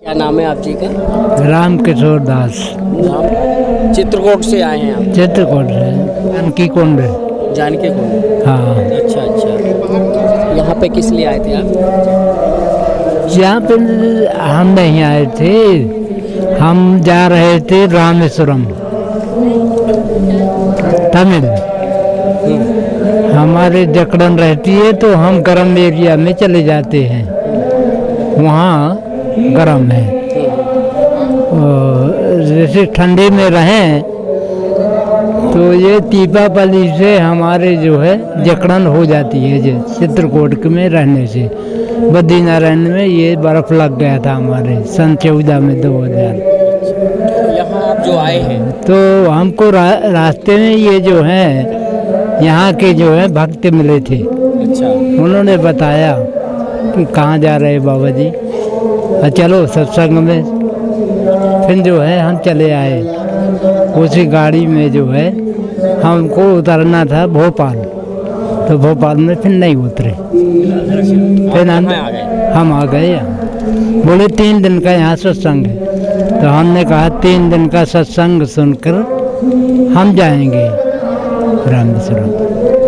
क्या नाम है आप जी का? राम किशोर दास। नाम चित्रकूट से आए हैं आप? चित्रकूट से जानकी कुंड। जानकी कुंड। हाँ, अच्छा अच्छा। यहाँ पे किस लिए आए थे आप? यहाँ पे हम नहीं आए थे, हम जा रहे थे रामेश्वरम तमिल। हमारे जकड़न रहती है तो हम गर्म एरिया में चले जाते हैं, वहाँ गर्म है। जैसे ठंडे में रहें तो ये तीपापली से हमारे जो है जकड़न हो जाती है। जो चित्रकूट में रहने से बद्रीनारायण में ये बर्फ़ लग गया था हमारे सन 14 में 2000। यहाँ आप जो आए हैं तो हमको रास्ते में ये जो है यहाँ के जो है भक्त मिले थे। अच्छा। उन्होंने बताया कि कहाँ जा रहे बाबा जी, चलो सत्संग में। फिर जो है हम चले आए, उसी गाड़ी में जो है हमको उतरना था भोपाल, तो भोपाल में फिर नहीं उतरे। फिर हम आ गए यहाँ। बोले 3 दिन का यहाँ सत्संग है, तो हमने कहा 3 दिन का सत्संग सुनकर हम जाएंगे रामेश्वरम।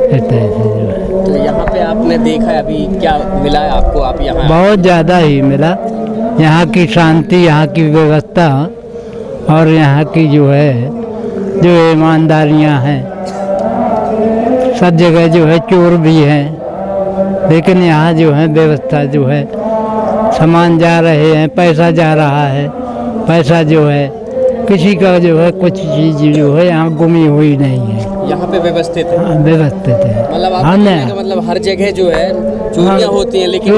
ऐसे जो है तो यहाँ पे आपने देखा है, अभी क्या मिला है आपको? आप यहाँ बहुत ज़्यादा ही मिला। यहाँ की शांति, यहाँ की व्यवस्था और यहाँ की जो है जो ईमानदारियाँ हैं। सब जगह जो है चोर भी हैं, लेकिन यहाँ जो है व्यवस्था जो है, सामान जा रहे हैं, पैसा जा रहा है, पैसा जो है किसी का जो है कुछ चीज़ जो है यहाँ गुमी हुई नहीं है। यहाँ पे व्यवस्थित है? हाँ, व्यवस्थित है। मतलब आप मतलब हर जगह जो है चोरियाँ होती हैं, लेकिन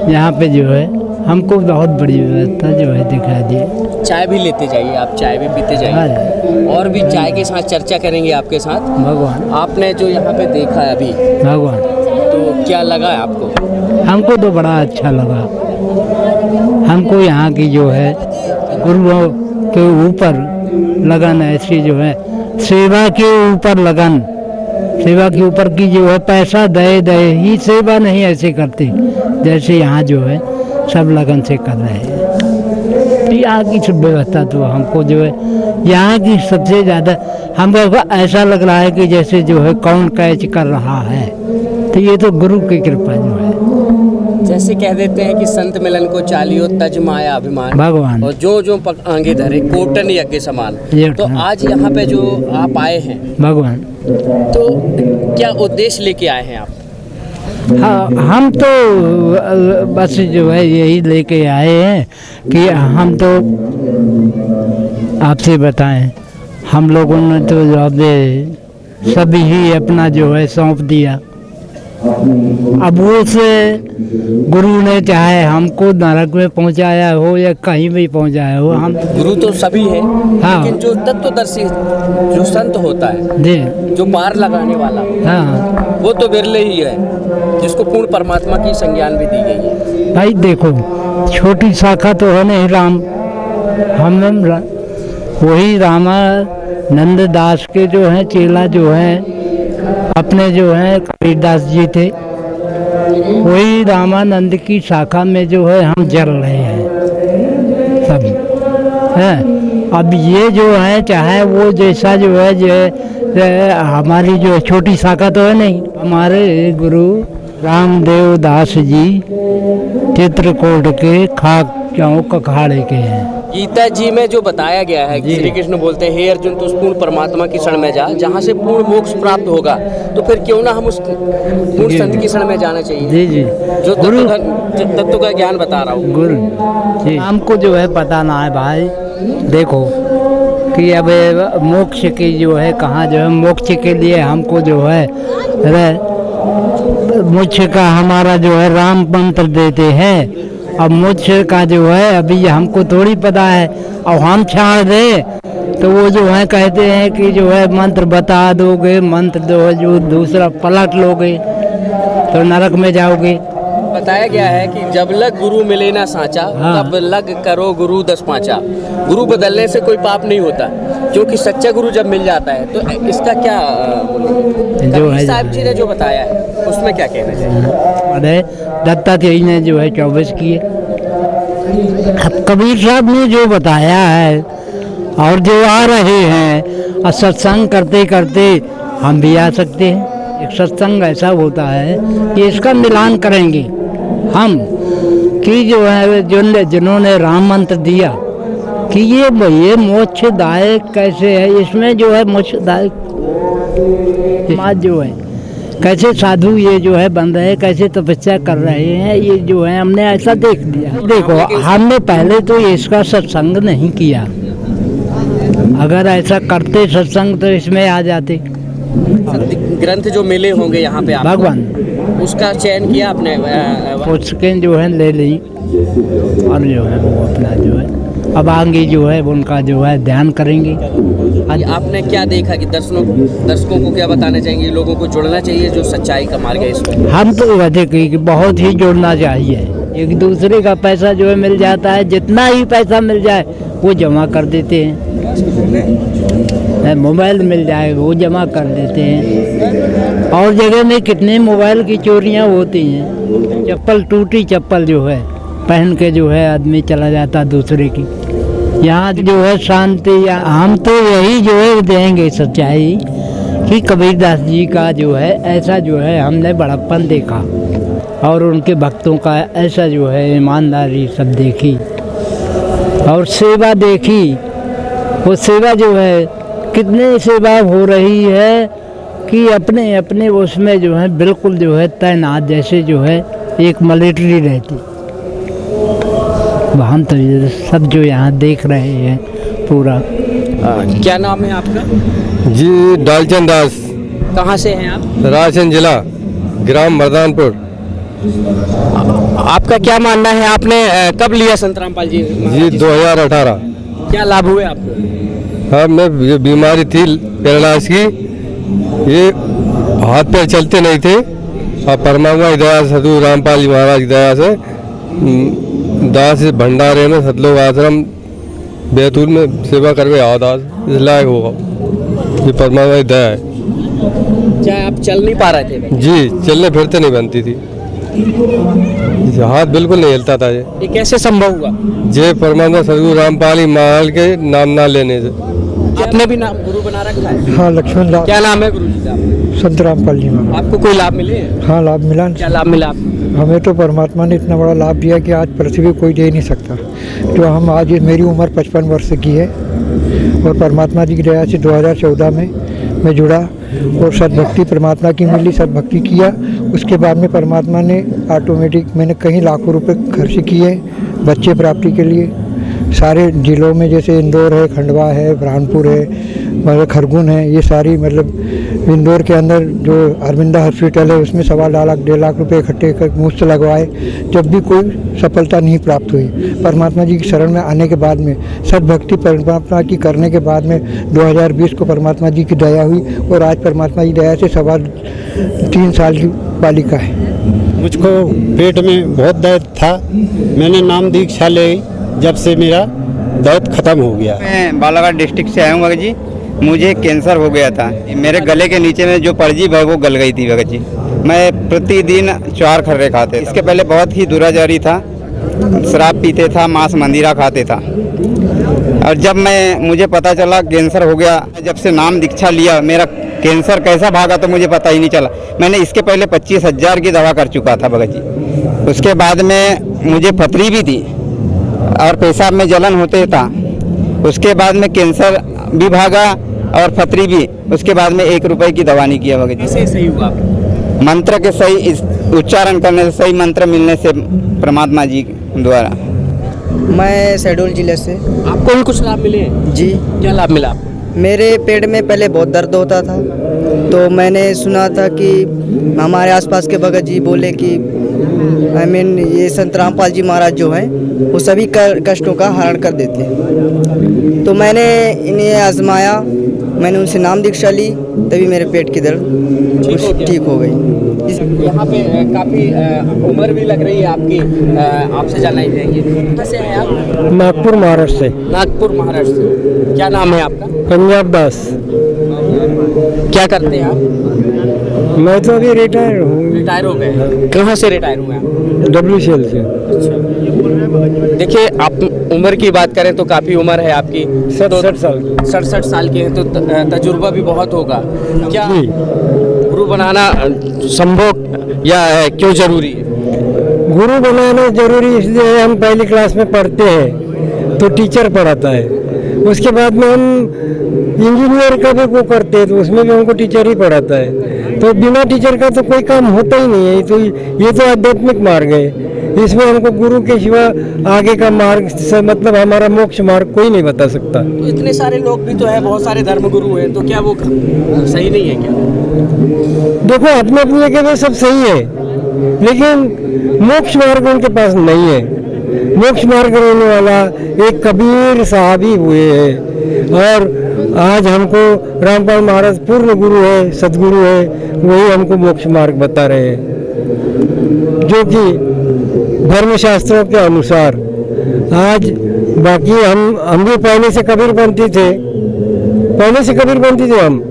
यहाँ पे जो है हमको बहुत बड़ी व्यवस्था जो है दिखा दी। चाय भी लेते जाइए, आप चाय भी पीते जाइए, और भी चाय के साथ चर्चा करेंगे आपके साथ। भगवान, आपने जो यहाँ पे देखा है अभी, भगवान, तो क्या लगा है आपको? हमको तो बड़ा अच्छा लगा। हमको यहाँ की जो है गुरुओं के ऊपर लगन ऐसी जो है, सेवा के ऊपर लगन, सेवा के ऊपर की जो है पैसा दे ही सेवा नहीं ऐसे करते जैसे यहाँ जो है सब लगन से कर रहे हैं। तो यहाँ की सब व्यवस्था तो हमको जो है यहाँ की सबसे ज़्यादा हमको ऐसा लग रहा है कि जैसे जो है कौन कैच कर रहा है। तो ये तो गुरु की कृपा जो है। जैसे कह देते हैं कि संत मिलन को चालियो तज माया अभिमान, भगवान, और जो आगे धरे कोटन यज्ञ समान। तो आज यहाँ पे जो आप आए हैं भगवान, तो क्या उद्देश्य लेके आए हैं आप? हाँ, हम तो बस जो है यही लेके आए हैं कि हम तो आपसे बताएं, हम लोगों ने तो अब सभी ही अपना जो है सौंप दिया। अब वो से गुरु ने चाहे हमको नरक में पहुंचाया हो या कहीं भी पहुंचाया हो, हम गुरु तो सभी है। हाँ। लेकिन जो तत्वदर्शी जो संत होता है, जी, जो पार लगाने वाला, हाँ, वो तो बिरले ही है, जिसको पूर्ण परमात्मा की संज्ञान भी दी गई है। भाई देखो, छोटी शाखा तो है नहीं राम, हम वही रामानंद दास के जो है चेला जो है अपने जो है कबीरदास जी थे, वही रामानंद की शाखा में जो है हम जल रहे हैं सब है। अब ये जो है चाहे वो जैसा जो है जो हमारी जो छोटी शाखा तो है नहीं, हमारे गुरु रामदेव दास जी चित्रकूट के खाक चौक अखाड़े के हैं। गीता जी में जो बताया गया है, श्री कृष्ण बोलते हैं, हे अर्जुन तू उस पूर्ण परमात्मा की शरण में जा जहाँ से पूर्ण मोक्ष प्राप्त होगा। तो फिर क्यों ना हम उस पूर्ण संत की शरण में जाना चाहिए। जी जी, जो तत्व का ज्ञान बता रहा हूँ। गुरु जी, हमको जो है पता ना है भाई। देखो कि अब मोक्ष की जो है कहाँ जो है, मोक्ष के लिए हमको जो है मोक्ष का हमारा जो है राम मंत्र देते हैं। अब मोक्ष का जो है अभी हमको थोड़ी पता है, और हम छाड़ दे तो वो जो है कहते हैं कि जो है मंत्र बता दोगे, मंत्र जो दूसरा पलट लोगे तो नरक में जाओगे। बताया गया है कि जब लग गुरु मिले ना साचा, हाँ। तब लग करो गुरु 10 पाँचा। गुरु बदलने से कोई पाप नहीं होता, क्योंकि सच्चा गुरु जब मिल जाता है तो इसका क्या जो है साहब जी ने जो बताया है उसमें क्या कहना चाहिए? अरे दत्तात्रेय ने जो है 24 किए, अब कबीर साहब ने जो बताया है और जो आ रहे हैं, और सत्संग करते करते हम भी आ सकते हैं। एक सत्संग ऐसा होता है कि इसका मिलान करेंगे हम कि जो है जिन्होंने राम मंत्र दिया कि ये मोक्षदायक कैसे है, इसमें जो है मोक्षदायक समाज जो है कैसे साधु ये जो है बन रहे, कैसे तपस्या कर रहे हैं, ये जो है हमने ऐसा देख लिया। देखो हमने पहले तो इसका सत्संग नहीं किया, अगर ऐसा करते सत्संग तो इसमें आ जाते। ग्रंथ जो मिले होंगे यहाँ पे आप भगवान उसका चयन किया आपने? पुस्तकें जो है ले ली और जो है वो अपना जो है अब आगे जो है उनका जो है ध्यान करेंगे। आपने क्या देखा कि दर्शकों को क्या बताना चाहेंगे? लोगों को जुड़ना चाहिए जो सच्चाई का मार्ग है इसमें। हम तो कहते कि बहुत ही जोड़ना चाहिए। एक दूसरे का पैसा जो है मिल जाता है, जितना ही पैसा मिल जाए वो जमा कर देते हैं। मोबाइल मिल जाए वो जमा कर देते हैं। और जगह में कितने मोबाइल की चोरियां होती हैं। चप्पल, टूटी चप्पल जो है पहन के जो है आदमी चला जाता दूसरे की। यहाँ जो है शांति, हम तो यही जो है देंगे सच्चाई कि कबीरदास जी का जो है ऐसा जो है हमने बड़प्पन देखा और उनके भक्तों का ऐसा जो है ईमानदारी सब देखी और सेवा देखी। वो सेवा जो है कितनी सेवा हो रही है कि अपने अपने उसमें जो है बिल्कुल जो है तैनात, जैसे जो है एक मिलिट्री रहती। हम तो ये सब जो यहाँ देख रहे हैं पूरा। क्या नाम है आपका? जी डालचंद दास। कहाँ से हैं आप? रायसेन जिला, ग्राम मर्दानपुर। आपका क्या मानना है, आपने कब लिया संत रामपाल जी? जी 2018। क्या लाभ हुए आपको? हाँ, मैं ये बीमारी थी पैरालाइज की, ये हाथ पैर चलते नहीं थे। और परमात्मा की दया, साधु रामपाल जी महाराज की दया से दास भंडारे में सतलोक आश्रम बैतूल में सेवा करके आओ दास, इस लायक होगा। ये परमात्मा की दया है। क्या आप चल नहीं पा रहे थे? जी चलने फिरते नहीं बनती थी, हाथ बिल्कुल नहीं हिलता था। ये कैसे संभव हुआ? जय परमात्मा सदगुरु रामपाल जी महाराज के नाम ना लेने से। आपने भी नाम गुरु बना रखा है? हाँ, लक्ष्मण दास। क्या नाम है गुरु जी का? संत रामपाल जी महाराज। आपको कोई लाभ मिले? हाँ, लाभ मिला। क्या लाभ मिला आपको? हमें तो परमात्मा ने इतना बड़ा लाभ दिया कि आज पृथ्वी कोई दे नहीं सकता। जो हम आज, मेरी उम्र 55 वर्ष की है और परमात्मा जी की दया से 2014 में मैं जुड़ा और सद्भक्ति परमात्मा की मिली, सद्भक्ति किया। उसके बाद में परमात्मा ने ऑटोमेटिक, मैंने कहीं लाखों रुपए खर्च किए बच्चे प्राप्ति के लिए सारे जिलों में, जैसे इंदौर है, खंडवा है, बुरहानपुर है, मतलब खरगोन है। ये सारी मतलब इंदौर के अंदर जो अरविंदा हॉस्पिटल है उसमें 1.25 लाख रुपए इकट्ठे कर मुफ्त लगवाए, जब भी कोई सफलता नहीं प्राप्त हुई। परमात्मा जी की शरण में आने के बाद में, सद्भक्ति परमात्मा की करने के बाद में 2020 को परमात्मा जी की दया हुई और आज परमात्मा जी दया से 3.25 साल की बालिका है। मुझको पेट में बहुत दर्द था, मैंने नाम दीक्षा ले, जब से मेरा दर्द खत्म हो गया। मैं बालाघाट डिस्ट्रिक्ट से आया हूँ भगत जी। मुझे कैंसर हो गया था, मेरे गले के नीचे में जो परजीव है वो गल गई थी भगत जी। मैं प्रतिदिन 4 खर्रे खाते। इसके पहले बहुत ही दुराचारी था, शराब पीते था, मांस मंदिरा खाते था। और जब मुझे पता चला कैंसर हो गया, जब से नाम दीक्षा लिया, मेरा कैंसर कैसा भागा तो मुझे पता ही नहीं चला। मैंने इसके पहले 25,000 की दवा कर चुका था भगत जी। उसके बाद में मुझे पथरी भी थी और पेशाब में जलन होते था। उसके बाद में कैंसर भी भागा और पथरी भी। उसके बाद में 1 रुपए की दवा नहीं किया भगत जी। कैसे सही हुआ? मंत्र के सही उच्चारण करने से, सही मंत्र मिलने से परमात्मा जी द्वारा। मैं शहडोल जिले से। आपको भी कुछ लाभ मिले? जी। क्या लाभ मिला? मेरे पेट में पहले बहुत दर्द होता था, तो मैंने सुना था कि हमारे आसपास के भगत जी बोले कि ये संत रामपाल जी महाराज जो हैं वो सभी कष्टों का हरण कर देते हैं। तो मैंने इन्हें आजमाया, मैंने उनसे नाम दीक्षा ली, तभी मेरे पेट की दर्द ठीक हो गई। यहाँ पे काफ़ी उम्र भी लग रही है आपकी, आपसे जानना ही चाहेंगे, कहाँ से हैं आप? नागपुर महाराष्ट्र से। नागपुर महाराष्ट्र से। क्या नाम है आपका? पंजाब दास। क्या करते हैं आप? मैं तो अभी रिटायर हूँ। रिटायर हो गए, कहाँ से रिटायर हुए हैं? WCL से। देखिए, आप उम्र की बात करें तो काफ़ी उम्र है आपकी, 67 साल की। 67 साल के हैं, तो तजुर्बा भी बहुत होगा। क्या गुरु बनाना संभव या क्यों जरूरी है? गुरु बनाना जरूरी इसलिए है, हम पहली क्लास में पढ़ते हैं तो टीचर पढ़ाता है, उसके बाद में हम इंजीनियर का भी वो करते हैं तो उसमें भी हमको टीचर ही पढ़ाता है। तो बिना टीचर का तो कोई काम होता ही नहीं है। तो ये तो आध्यात्मिक मार्ग है, इसमें हमको गुरु के सिवा आगे का मार्ग से मतलब हमारा मोक्ष मार्ग कोई नहीं बता सकता। तो इतने सारे लोग भी तो है, बहुत सारे धर्म गुरु हैं, तो क्या वो सही नहीं है क्या? देखो, अपने अपने जगह सब सही है, लेकिन मोक्ष मार्ग उनके पास नहीं है। मोक्ष मार्ग रहने वाला एक कबीर साहब ही हुए हैं, और आज हमको रामपाल महाराज पूर्ण गुरु है, सदगुरु है, वही हमको मोक्ष मार्ग बता रहे हैं, जो कि धर्मशास्त्रों के अनुसार। आज बाकी हम भी पहले से कबीरपंथी थे, हम,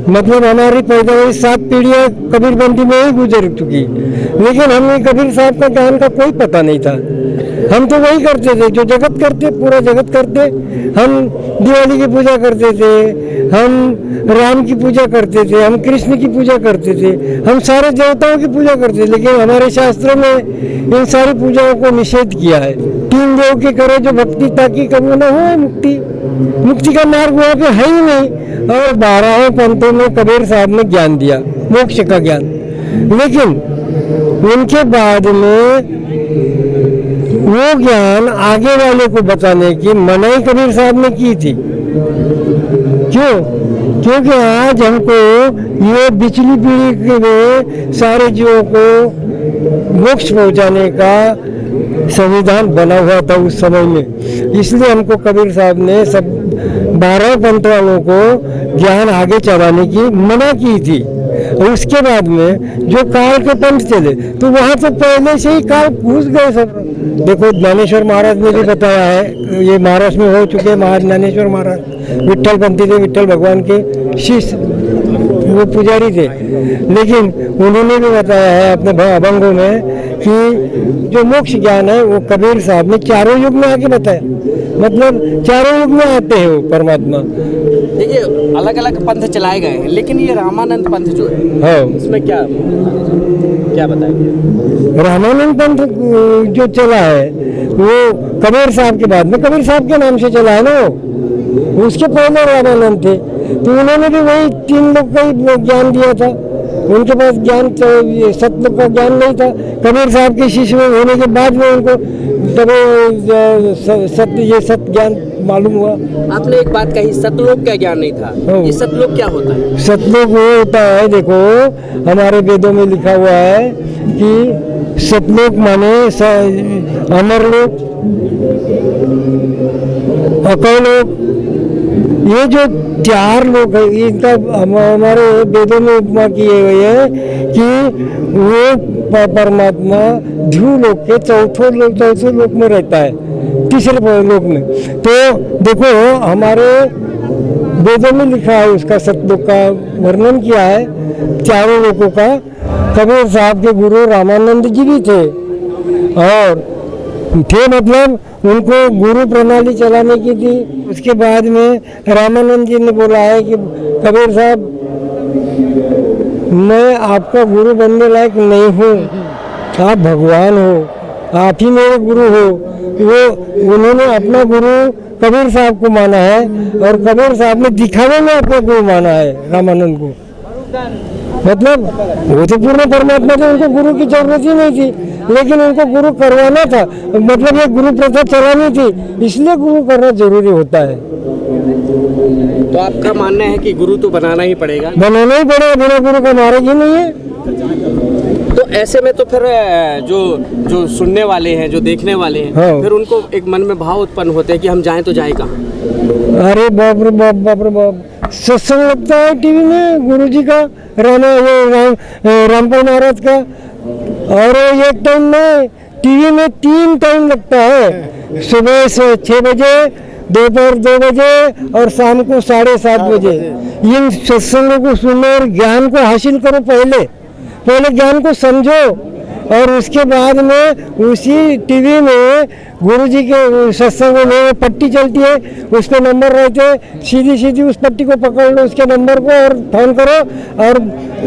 मतलब हमारी पैदावारी 7 पीढ़ियाँ कबीरपंथी में ही गुजर चुकी, लेकिन हमें कबीर साहब का ज्ञान का कोई पता नहीं था। हम तो वही करते थे जो जगत करते, पूरा जगत करते। हम दिवाली की पूजा करते थे, हम राम की पूजा करते थे, हम कृष्ण की पूजा करते थे, हम सारे देवताओं की पूजा करते थे, लेकिन हमारे शास्त्रों में इन सारी पूजाओं को निषेध किया है। 3 देव की करो जो भक्ति, ताकि कभी न हो मुक्ति का मार्ग वहाँ पे है ही नहीं। और 12 पंथों में कबीर साहब ने ज्ञान दिया, मोक्ष का ज्ञान, लेकिन उनके बाद में वो ज्ञान आगे वाले को बताने की मनाही कबीर साहब ने की थी। क्यों? क्योंकि आज हमको ये पिछली पीढ़ी में सारे जीवों को मोक्ष पहुंचाने का संविधान बना हुआ था उस समय में, इसलिए हमको कबीर साहब ने सब 12 पंथ वालों को ज्ञान आगे चलाने की मना की थी। और उसके बाद में जो काल के पंथ चले तो वहाँ तो पहले से ही काल घुस गए सब। देखो, ज्ञानेश्वर महाराज ने भी बताया है, ये महाराष्ट्र में हो चुके महाराज ज्ञानेश्वर महाराज विट्ठल पंथी थे, विट्ठल भगवान के शिष्य, वो पुजारी थे, लेकिन उन्होंने भी बताया है अपने अभंगों में कि जो मोक्ष ज्ञान है वो कबीर साहब ने चारों युग में आके बताया, मतलब चारों युग में आते हैं वो परमात्मा। देखिए, अलग अलग पंथ चलाए गए हैं, लेकिन ये रामानंद पंथ जो है, हाँ, इसमें क्या बताएंगे? रामानंद पंथ जो चला है वो कबीर साहब के बाद में, कबीर साहब के नाम से चला है ना, उसके पहले रामानंद थे, तो उन्होंने भी वही 3 लोग का ही ज्ञान दिया था। उनके पास ज्ञान सतलोक का ज्ञान नहीं था। कबीर साहब के शिष्य होने के बाद में उनको तब ये सत्य ज्ञान मालूम हुआ। आपने एक बात कही, सतलोक का ज्ञान नहीं था, ये सतलोक क्या होता है? सतलोक वो होता है, देखो हमारे वेदों में लिखा हुआ है कि सतलोक माने अमरलोक, अकलोक, ये जो 4 लोग है, इनका हमारे वेदों में उपमा किए हुए है कि वो परमात्मा ध्रुवलोक के चौथे लोक में रहता है, तीसरे लोक में। तो देखो, हमारे वेदों में लिखा है, उसका सतलोक का वर्णन किया है, 4 लोकों का। कबीर साहब के गुरु रामानंद जी भी थे, और थे मतलब उनको गुरु प्रणाली चलाने की थी। उसके बाद में रामानंद जी ने बोला है कि कबीर साहब, मैं आपका गुरु बनने लायक नहीं हूँ, आप भगवान हो, आप ही मेरे गुरु हो। वो उन्होंने अपना गुरु कबीर साहब को माना है, और कबीर साहब ने दिखावे में अपना गुरु माना है रामानंद को। मतलब वो तो पूर्ण परमात्मा थे, उनको गुरु की जरूरत ही नहीं थी, लेकिन उनको गुरु करवाना था, मतलब ये गुरु प्रथा चलानी थी, इसलिए गुरु करना जरूरी होता है। तो आपका मानना है कि गुरु तो बनाना ही पड़ेगा? बनाना ही पड़ेगा, बिना गुरु का मार्ग ही नहीं है। तो ऐसे में तो फिर जो सुनने वाले हैं, जो देखने वाले हैं, हाँ, फिर उनको एक मन में भाव उत्पन्न होते हैं कि हम जाएं तो जाए कहाँ? अरे बाप रे बाप, बाप रे बाप, सत्संग लगता है टीवी में गुरु जी का, रामपाल महाराज का, और एक टाइम में टीवी में 3 टाइम लगता है, सुबह से 6 बजे, दोपहर 2 बजे और शाम को 7:30 बजे। इन सत्संगों को सुनो और ज्ञान को हासिल करो पहले, पहले ज्ञान को समझो और उसके बाद में उसी टीवी में गुरुजी के सत्संग में पट्टी चलती है, उस पर नंबर रहते हैं, सीधी सीधी उस पट्टी को पकड़ लो, उसके नंबर को, और फोन करो और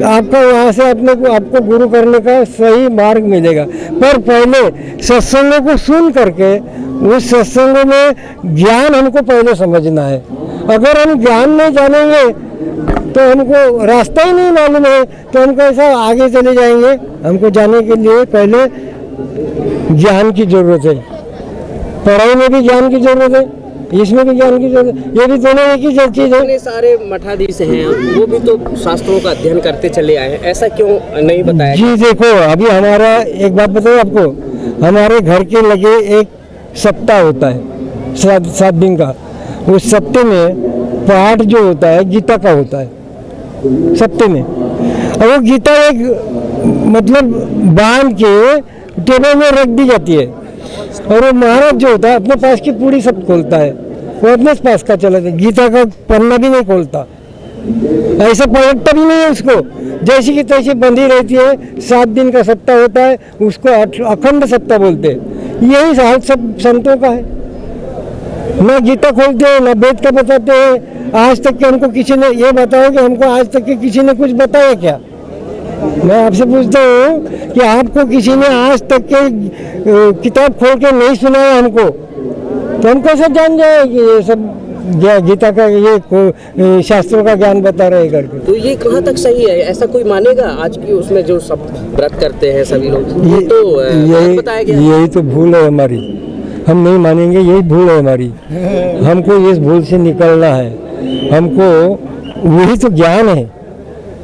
आपका वहाँ से अपने को आपको गुरु करने का सही मार्ग मिलेगा। पर पहले सत्संगों को सुन करके उस सत्संग में ज्ञान हमको पहले समझना है। अगर हम ज्ञान नहीं जानेंगे तो हमको रास्ता ही नहीं मालूम है, तो हम कैसा आगे चले जाएंगे। हमको जाने के लिए पहले ज्ञान की जरूरत है, पढ़ाई में भी ज्ञान की जरूरत है, इसमें भी ज्ञान की जरूरत है, ये भी दोनों एक ही चीज़ है। इतने सारे मठाधीश हैं, वो भी तो शास्त्रों का अध्ययन करते चले आए हैं, ऐसा क्यों नहीं बताया? जी देखो, अभी हमारा एक बात बताओ आपको, हमारे घर के लगे एक सप्ताह होता है 7 दिन का। उस सप्ते में पाठ जो होता है गीता का होता है सप्ते में, और वो गीता एक मतलब बांध के टेबल में रख दी जाती है, और वो महाराज जो होता है अपने पास की पूरी सब खोलता है, वो अपने पास का चला जाता है, गीता का पन्ना भी नहीं खोलता, ऐसा पलटता भी नहीं है उसको, जैसी की तैसी बंधी रहती है। 7 दिन का सप्ताह होता है, उसको अखंड सप्ताह बोलते हैं। यही हाल सब संतों का है, न गीता खोलते हैं न वेद का बताते हैं। आज तक के हमको किसी ने ये बताओ कि हमको आज तक के किसी ने कुछ बताया क्या? मैं आपसे पूछता हूँ कि आपको किसी ने आज तक के किताब खोल के नहीं सुनाया हमको, तो हम कैसे जान जाए कि ये सब गीता का ये शास्त्रों का ज्ञान बता रहे करके? तो ये कहाँ तक सही है? ऐसा कोई मानेगा आज की उसमें जो सब व्रत करते हैं सभी लोग? ये तो बताया गया, यही तो भूल है हमारी, हम नहीं मानेंगे, यही भूल है हमारी। हमको इस भूल से निकलना है, हमको वही तो ज्ञान है।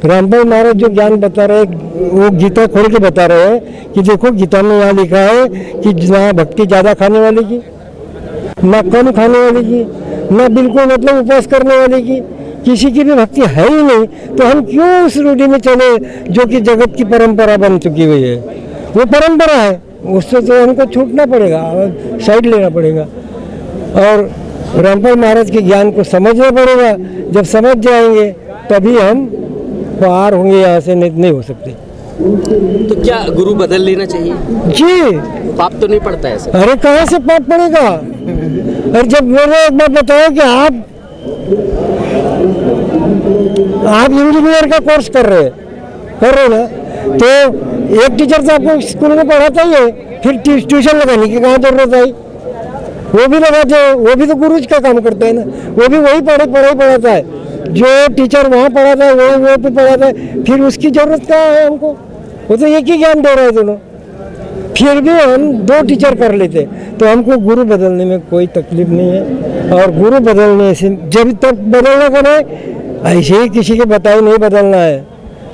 रामपाल महाराज जो ज्ञान बता रहे वो गीता खोल के बता रहे हैं कि देखो गीता में यहाँ लिखा है कि ना भक्ति ज़्यादा खाने वाले की, ना कम खाने वाले की, ना बिल्कुल मतलब उपवास करने वाले की, किसी की भी भक्ति है ही नहीं। तो हम क्यों उस रूढ़ी में चले जो कि जगत की परंपरा बन चुकी हुई है? वो परंपरा है, उससे तो हमको छूटना पड़ेगा, साइड लेना पड़ेगा और रामपाल महाराज के ज्ञान को समझना पड़ेगा। जब समझ जाएंगे तभी हम पार होंगे, यहाँ से नहीं हो सकते। तो क्या गुरु बदल लेना चाहिए? जी, पाप तो नहीं पड़ता है? अरे कहाँ से पाप पड़ेगा? और जब मैंने एक बार बताया कि आप इंजीनियर का कोर्स कर रहे ना, तो एक टीचर तो आपको स्कूल में पढ़ाता ही है, फिर ट्यूशन लगाने की कहाँ जरूरत आई? वो भी लगाते हैं, वो भी तो गुरु का काम करता है ना, वो भी वही पढ़ाई पढ़ाता है जो टीचर वहाँ पढ़ाता है, वो भी पढ़ाता है, फिर उसकी जरूरत क्या है हमको? वो तो एक ही ज्ञान दे रहा है दोनों। फिर भी हम 2 टीचर कर लेते, तो हमको गुरु बदलने में कोई तकलीफ नहीं है। और गुरु बदलने से जब तक बदलना करे, ऐसे ही किसी के बताए नहीं बदलना है।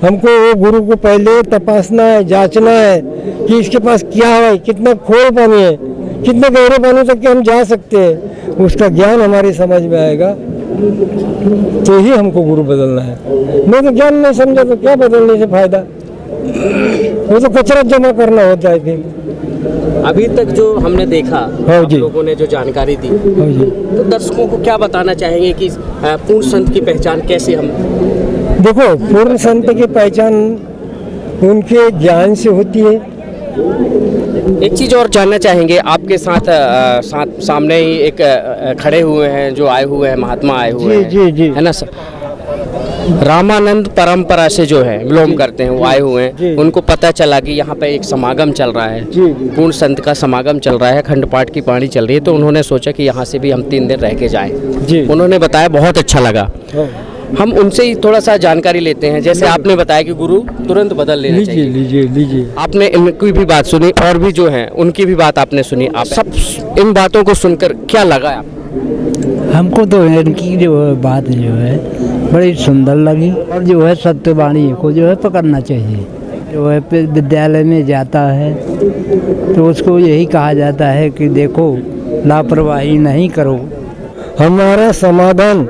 हमको वो गुरु को पहले तपासना है, जांचना है कि इसके पास क्या है, कितना खोल पानी है, कितने गहरे पानी तक के हम जा सकते हैं। उसका ज्ञान हमारी समझ में आएगा तो ही हमको गुरु बदलना है। मैं तो ज्ञान नहीं समझा तो क्या बदलने से फायदा? वो तो कचरा जमा करना होता है। फिर अभी तक जो हमने देखा, हाँ जी, लोगों ने जो जानकारी दी, हाँ जी, तो दर्शकों को क्या बताना चाहेंगे कि पूर्ण संत की पहचान कैसे हम? देखो, पूर्ण संत की पहचान उनके ज्ञान से होती है। एक चीज़ और जानना चाहेंगे, आपके साथ सामने ही एक खड़े हुए हैं जो आए हुए हैं, महात्मा आए हुए हैं, जी जी, है ना सर? रामानंद परंपरा से जो है विलोम करते हैं, वो आए हुए हैं। उनको पता चला कि यहाँ पे एक समागम चल रहा है, पूर्ण संत का समागम चल रहा है, खंड पाठ की पानी चल रही है, तो उन्होंने सोचा कि यहाँ से भी हम 3 दिन रह के जाएं। उन्होंने बताया, बहुत अच्छा लगा। हम उनसे ही थोड़ा सा जानकारी लेते हैं। जैसे आपने बताया कि गुरु तुरंत बदल लेना चाहिए। लीजिए। आपने इनकी भी बात सुनी और भी जो है उनकी भी बात आपने सुनी। आप सब इन बातों को सुनकर क्या लगा आपको? हमको तो इनकी जो बात जो है बड़ी सुंदर लगी, और जो है सत्यवाणी को जो है पकड़ना चाहिए। जो है विद्यालय में जाता है तो उसको यही कहा जाता है कि देखो, लापरवाही नहीं करो। हमारा समाधान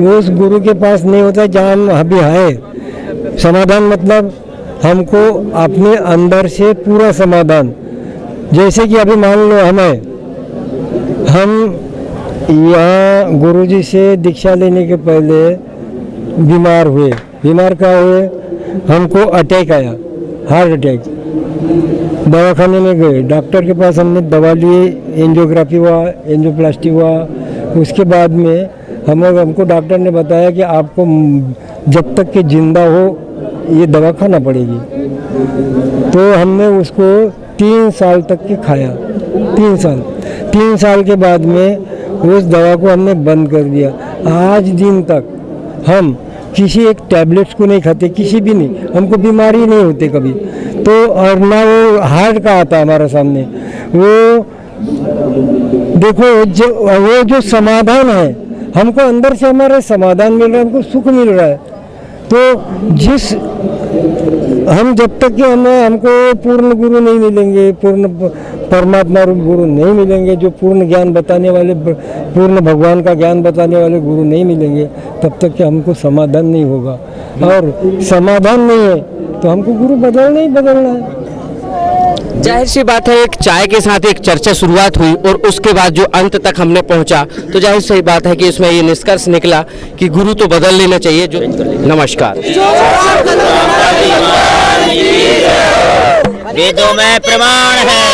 उस गुरु के पास नहीं होता जहाँ हम अभी है। समाधान मतलब हमको अपने अंदर से पूरा समाधान। जैसे कि अभी मान लो हम यहाँ गुरुजी से दीक्षा लेने के पहले बीमार हुए। बीमार क्या हुए? हमको अटैक आया, हार्ट अटैक। दवाखाने में गए, डॉक्टर के पास हमने दवा लिए, एंजियोग्राफी हुआ, एंजियोप्लास्टी हुआ। उसके बाद में हमको डॉक्टर ने बताया कि आपको जब तक कि जिंदा हो ये दवा खाना पड़ेगी। तो हमने उसको 3 साल तक के खाया, 3 साल के बाद में उस दवा को हमने बंद कर दिया। आज दिन तक हम किसी एक टैबलेट्स को नहीं खाते, किसी भी नहीं, हमको बीमारी नहीं होती कभी। तो और ना वो हार्ट का आता हमारे सामने, वो देखो वो जो समाधान है, हमको अंदर से हमारा समाधान मिल रहा है, हमको सुख मिल रहा है। तो जिस हम जब तक कि हमको पूर्ण गुरु नहीं मिलेंगे, पूर्ण परमात्मा रूप गुरु नहीं मिलेंगे, जो पूर्ण ज्ञान बताने वाले, पूर्ण भगवान का ज्ञान बताने वाले गुरु नहीं मिलेंगे, तब तक कि हमको समाधान नहीं होगा। और समाधान नहीं है तो हमको गुरु बदलना ही बदलना है। जाहिर सी बात है, एक चाय के साथ एक चर्चा शुरुआत हुई और उसके बाद जो अंत तक हमने पहुंचा, तो जाहिर सी बात है कि इसमें ये निष्कर्ष निकला कि गुरु तो बदल लेना चाहिए। जो नमस्कार। वेदों में प्रमाण है।